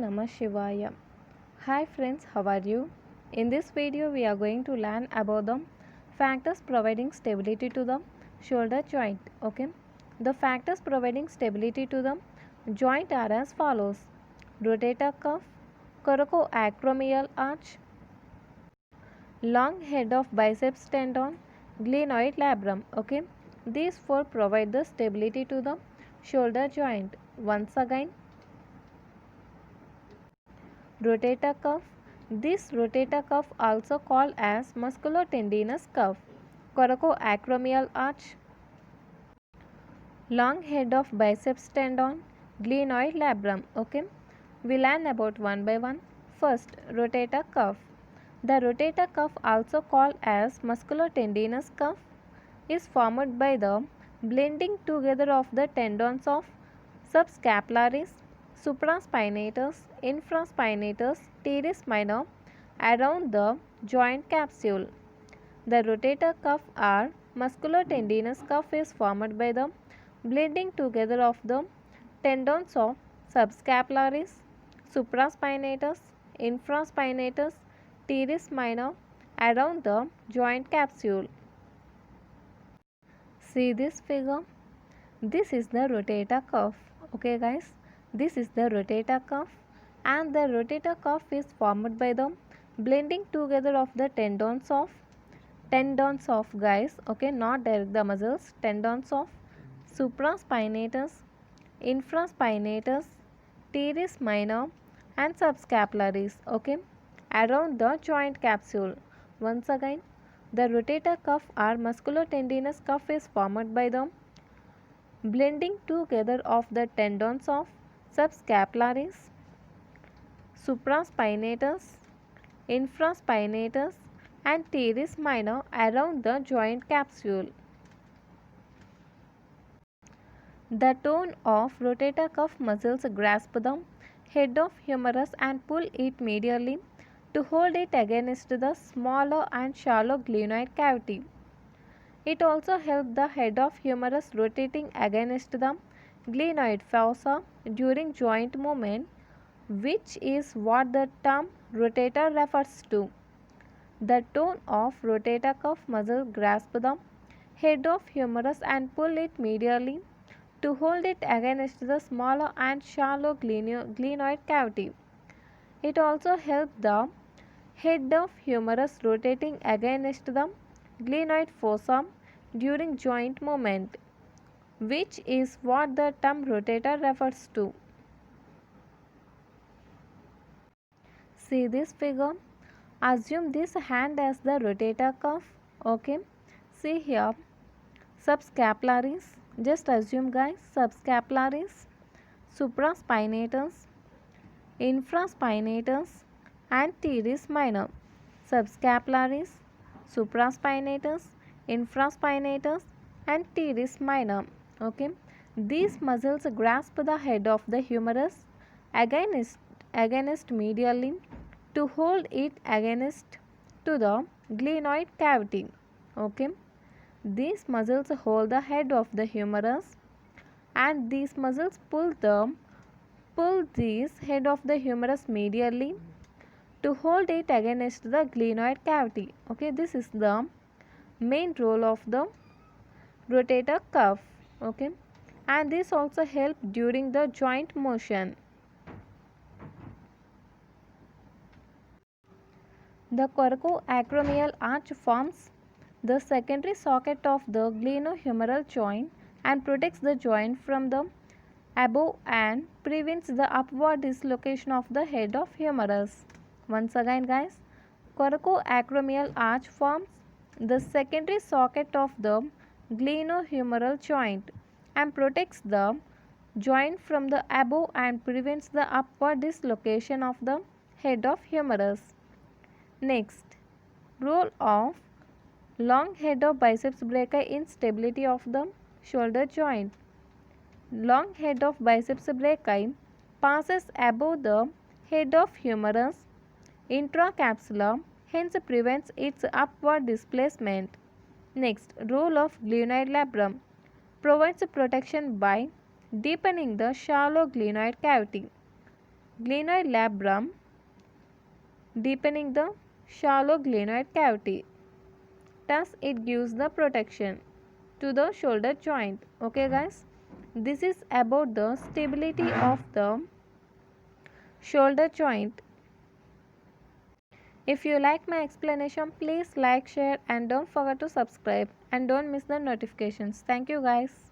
Namah Shivaya. Hi friends, how are you? In this video, we are going to learn about the factors providing stability to the shoulder joint. Okay, the factors providing stability to the joint are as follows: rotator cuff, coracoacromial arch, long head of biceps tendon, glenoid labrum. Okay, these four provide the stability to the shoulder joint. Once again, rotator cuff. This rotator cuff also called as musculotendinous cuff, coracoacromial arch, long head of biceps tendon, glenoid labrum. Okay, we learn about one by one. First, rotator cuff. The rotator cuff, also called as musculotendinous cuff, is formed by the blending together of the tendons of subscapularis, supraspinatus, infraspinatus, teres minor around the joint capsule. The rotator cuff or musculotendinous cuff is formed by the blending together of the tendons of subscapularis, supraspinatus, infraspinatus, teres minor around the joint capsule. See this figure. This is the rotator cuff. Okay guys, this is the rotator cuff, and the rotator cuff is formed by the blending together of the tendons of guys, okay, not direct the muscles, tendons of supraspinatus, infraspinatus, teres minor and subscapularis, okay, around the joint capsule. Once again, the rotator cuff or musculotendinous cuff is formed by the blending together of the tendons of subscapularis, supraspinatus, infraspinatus and teres minor around the joint capsule. The tone of rotator cuff muscles grasp the head of humerus and pull it medially to hold it against the smaller and shallow glenoid cavity. It also helps the head of humerus rotating against the glenoid fossa during joint movement, which is what the term rotator refers to. The tone of rotator cuff muscle grasp the head of humerus and pull it medially to hold it against the smaller and shallow glenoid cavity. It also helps the head of humerus rotating against the glenoid fossa during joint movement, which is what the term rotator refers to. See this figure. Assume this hand as the rotator cuff. Okay. See here, subscapularis. Just assume guys, subscapularis, supraspinatus, infraspinatus and teres minor. Subscapularis, supraspinatus, infraspinatus and teres minor. Okay. These muscles grasp the head of the humerus against medially to hold it against to the glenoid cavity. Okay. These muscles hold the head of the humerus, and these muscles pull this head of the humerus medially to hold it against the glenoid cavity. Okay, this is the main role of the rotator cuff. Okay, and this also helps during the joint motion. The coracoacromial arch forms the secondary socket of the glenohumeral joint and protects the joint from the above and prevents the upward dislocation of the head of humerus. Once again guys, coracoacromial arch forms the secondary socket of the glenohumeral joint and protects the joint from the above and prevents the upward dislocation of the head of humerus. Next, role of long head of biceps brachii in stability of the shoulder joint. Long head of biceps brachii passes above the head of humerus intracapsular, hence prevents its upward displacement. Next, role of glenoid labrum provides protection by deepening the shallow glenoid cavity. glenoid labrum, deepening the shallow glenoid cavity. Thus, it gives the protection to the shoulder joint. Okay, guys, this is about the stability of the shoulder joint. If you like my explanation, please like, share, and don't forget to subscribe and don't miss the notifications. Thank you, guys.